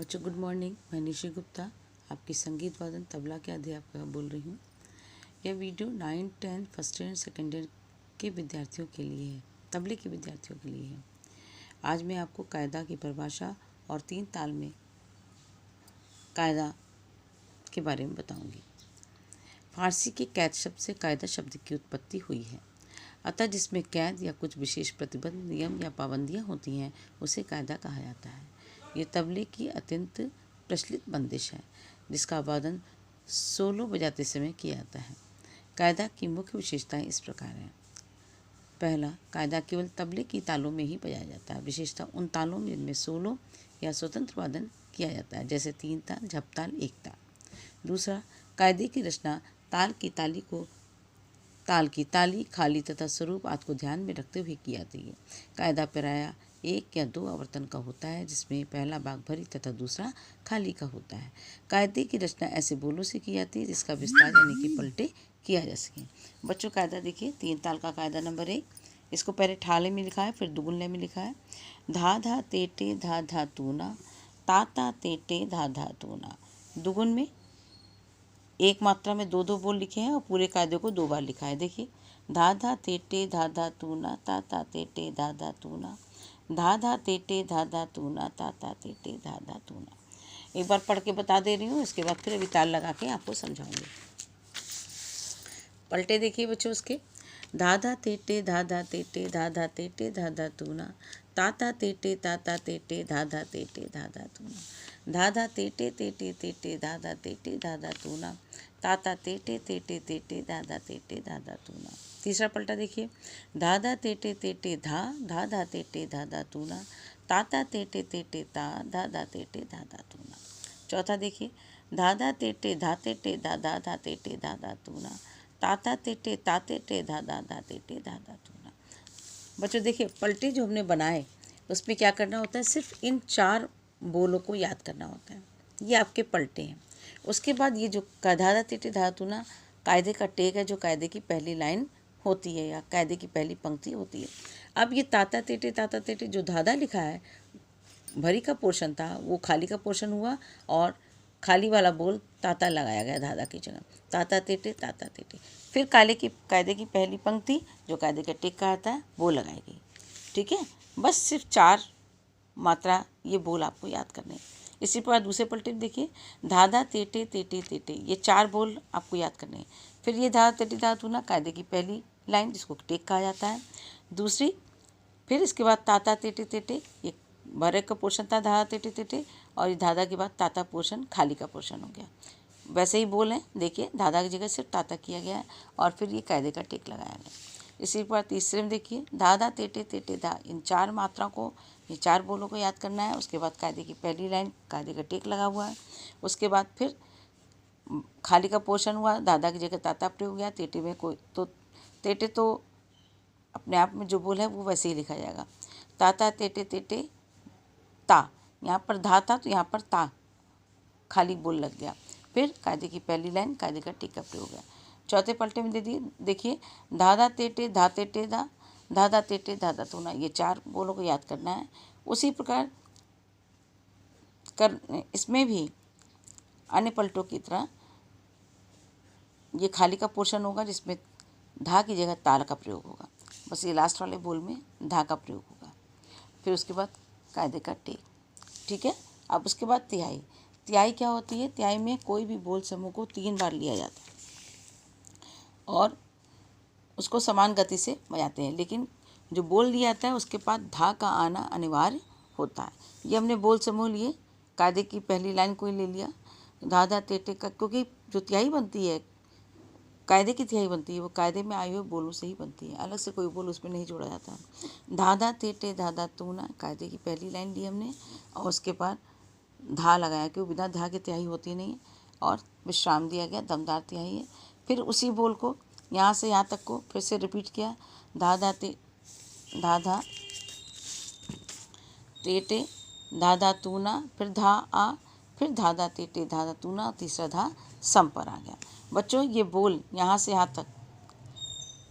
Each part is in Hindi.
बच्चों गुड मॉर्निंग। मैं निशी गुप्ता आपकी संगीत वादन तबला के अध्यापक बोल रही हूँ। यह video 9, 10 first year and second year के विद्यार्थियों के लिए है, तबले के विद्यार्थियों के लिए है। आज मैं आपको कायदा की परिभाषा और 3 ताल में कायदा के बारे में बताऊंगी। फारसी के कैद शब्द से कायदा शब्द की उत्पत्ति हुई है, अतः जिसमें कैद या कुछ विशेष प्रतिबंध, नियम या पाबंदियाँ होती हैं उसे कायदा कहा जाता है। ये तबले की अत्यंत प्रचलित बंदिश है जिसका वादन सोलो बजाते समय किया जाता है। कायदा की मुख्य विशेषताएं इस प्रकार हैं। पहला, कायदा केवल तबले की तालों में ही बजाया जाता है, विशेषतः उन तालों में जिनमें सोलो या स्वतंत्र वादन किया जाता है, जैसे 3 ताल, झपताल, 1 ताल। दूसरा, कायदे की रचना ताल की ताली, खाली तथा स्वरूप आदि को ध्यान में रखते हुए की जाती है। कायदा प्रायः 1 या 2 आवर्तन का होता है, जिसमें पहला भाग भरी तथा दूसरा खाली का होता है। कायदे की रचना ऐसे बोलों से की जाती है जिसका विस्तार यानी कि पलटे किया जा सके। बच्चों कायदा देखिए, 3 ताल का कायदा नंबर 1, इसको पहले ठाले में लिखा है, फिर दुगुन लय में लिखा है। धा धा तेटे धा धा तूना, ता ता तेटे धा धा तूना। दुगुन में एक मात्रा में 2-2 बोल लिखे हैं और पूरे कायदे को 2 बार लिखा है। देखिए, धा धा तेटे धा धा तूना, ता ता तेटे धा धा तूना, धा धा तेटे धा धा तूना, ता ता तेटे धा धा तूना। एक बार पढ़ के बता दे रही हूँ, इसके बाद फिर अभी ताल लगा के आपको समझाऊंगी। पलटे देखिए बच्चों उसके, धा धा तेटे धा धा तेटे धा धा तेटे धा धा तूना, ता ता तेटे धा धा तेटे धा धा तेटे धा धा तूना, धा धा तेटे तेटे तेटे धा धा तेटे धा धा तूना, ता ता तेटे तेटे तेटे धा धा तेटे धा धा तूना। तीसरा पलटा देखिए, धा धा तेटे तेटे धा धा धा तेटे धा धा तूना, ता ता तेटे तेटे ता धा धा तेटे धा धा तूना। चौथा देखिए, धा धा तेटे धा तेटे धा धा धा तेटे धा धा तूना, ता ता तेटे ता तेटे धा धा धा तेटे धा धा तूना। बच्चों देखिए, पलटे जो हमने बनाए उसमें क्या करना होता है, सिर्फ इन 4 बोलों को याद करना होता है। ये आपके पलटे हैं। उसके बाद ये जो धा धा तेटे धा तूना कायदे का टेक है, जो कायदे की पहली लाइन होती है या कायदे की पहली पंक्ति होती है। अब ये ताता तेटे जो धाधा लिखा है, भरी का पोर्शन था वो खाली का पोर्शन हुआ और खाली वाला बोल ताता लगाया गया धाधा की जगह, ताता तेटे। फिर कायदे की पहली पंक्ति जो कायदे का टेक का आता है वो लगाई गई। ठीक है, बस सिर्फ 4 मात्रा ये बोल आपको याद करने हैं। इसी प्रकार दूसरे पलटे में देखिए, धाधा तेटे तेटे तेटे, ये 4 बोल आपको याद करने हैं। फिर ये धाधा तेटे धा तूना कायदे की पहली लाइन जिसको टेक कहा जाता है, दूसरी, फिर इसके बाद ताता तेटे तेटे, ये भरे का पोर्शन था धाधा तेटे तेटे, और ये धाधा के बाद ताता पोर्शन खाली का पोर्शन हो गया। वैसे ही बोल है, देखिए धाधा की जगह सिर्फ ताता किया गया है और फिर ये कायदे का टेक लगाया गया। इसी पर तीसरे में देखिए, धाधा तेटे तेटे धा, इन 4 मात्रा को, ये 4 बोलों को याद करना है। उसके बाद कायदे की पहली लाइन कायदे का टेक लगा हुआ है। उसके बाद फिर खाली का पोर्शन हुआ, धाधा की जगह ताता प्रयोग गया। तेटे में कोई तो तेटे तो अपने आप में जो बोल है वो वैसे ही लिखा जाएगा, ताता तेटे तेटे ता, यहाँ पर धा था तो यहाँ पर ता खाली बोल लग गया। फिर कायदे की पहली लाइन कायदे का टेक का प्रयोग है। चौथे पलटे में देखिए, धाधा तेटे धा तेटे धा, धाधा तेटे धाधा तूना, ये 4 बोलों को याद करना है। उसी प्रकार इसमें भी अन्य पलटों की तरह ये खाली का पोर्शन होगा जिसमें धा की जगह ताल का प्रयोग होगा। बस ये लास्ट वाले बोल में धा का प्रयोग होगा। फिर उसके बाद कायदे का टेक। ठीक है, अब उसके बाद तिहाई। तिहाई क्या होती है, तिहाई में कोई भी बोल समूह को 3 बार लिया जाता है और उसको समान गति से बजाते हैं, लेकिन जो बोल लिया जाता है उसके बाद धा का आना अनिवार्य होता है। ये हमने बोल समूह लिए, कायदे की पहली लाइन को ही ले लिया, धाधा तेटे का, क्योंकि जो तिहाई बनती है, कायदे की तिहाई बनती है, वो कायदे में आए हुए बोलों से ही बनती है, अलग से कोई बोल उसमें नहीं जोड़ा जाता। धाधा तेटे धाधा तूना कायदे की पहली लाइन ली हमने और उसके बाद धा लगाया, क्योंकि बिना धा के तिहाई होती नहीं है, और विश्राम दिया गया, दमदार तिहाई है। फिर उसी बोल को यहाँ से यहाँ तक को फिर से रिपीट किया, धाधा तेटे धाधा तूना, फिर धा आ, फिर धाधा तेटे धाधा तूना, तीसरा धा सम पर आ गया। बच्चों ये बोल यहाँ से यहाँ तक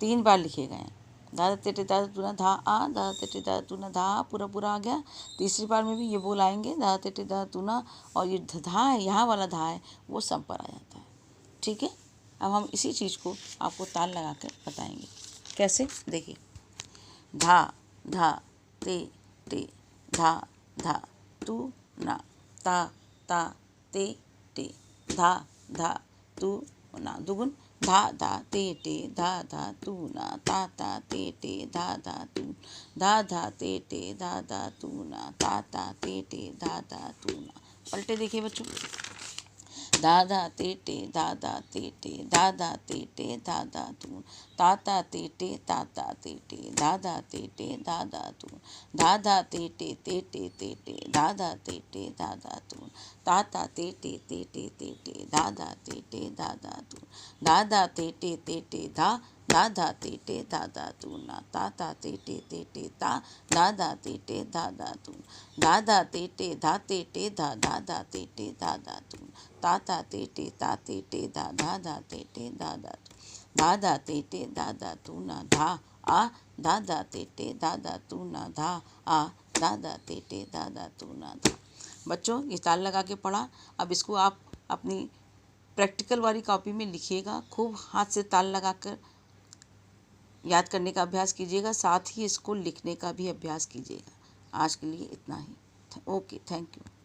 3 बार लिखे गए हैं। दादा तेटे दादा तूना धा आ, दादा तेटे दादा तूना धा आ, पूरा पूरा आ गया। तीसरी बार में भी ये बोल आएंगे दादा तेटे दादा तूना, और ये धा है, यहाँ वाला धा है वो सम पर आ जाता है। ठीक है, अब हम इसी चीज़ को आपको ताल लगा कर बताएंगे कैसे। देखिए, धा धा ते टे धा धा तू ना, ता ता ते टे धा धा तू ना, दुगुन धा धा ते टे धा धा तू ना, ता ता ते टे धा धा तू, धा धा ते टे धा धा तू ना, ता ता ते टे धा धा तू ना। पलटे देखिए बच्चों, दादा तेटे दादा तेटे दादा तेटे दादा तू, ताता तेटे ताता तेटे दादा तेटे दादा तू, दादा तेटे तेटे तेटे दादा तेटे दादा तू, ताता तेटे तेटे तेटे दादा तेटे दादा तू, दादा तेटे तेटे दा दादा तेटे दादा तू ना, ताता तेटे तेटे ता दादा तेटे दादा तू, दादा तेटे धा तेटे दा दादा तेटे दादा तू, ताता तेटे ता तेटे दा दादा तेटे दादा तू, दादा तेटे दादा तू ना धा आ, दादा तेटे दादा तू ना धा आ, दादा तेटे दादा तू ना धा। बच्चों ये ताल लगा के पढ़ा। अब इसको आप अपनी प्रैक्टिकल वाली कॉपी में लिखिएगा, खूब हाथ से ताल लगाकर याद करने का अभ्यास कीजिएगा, साथ ही इसको लिखने का भी अभ्यास कीजिएगा। आज के लिए इतना ही। Okay, thank you.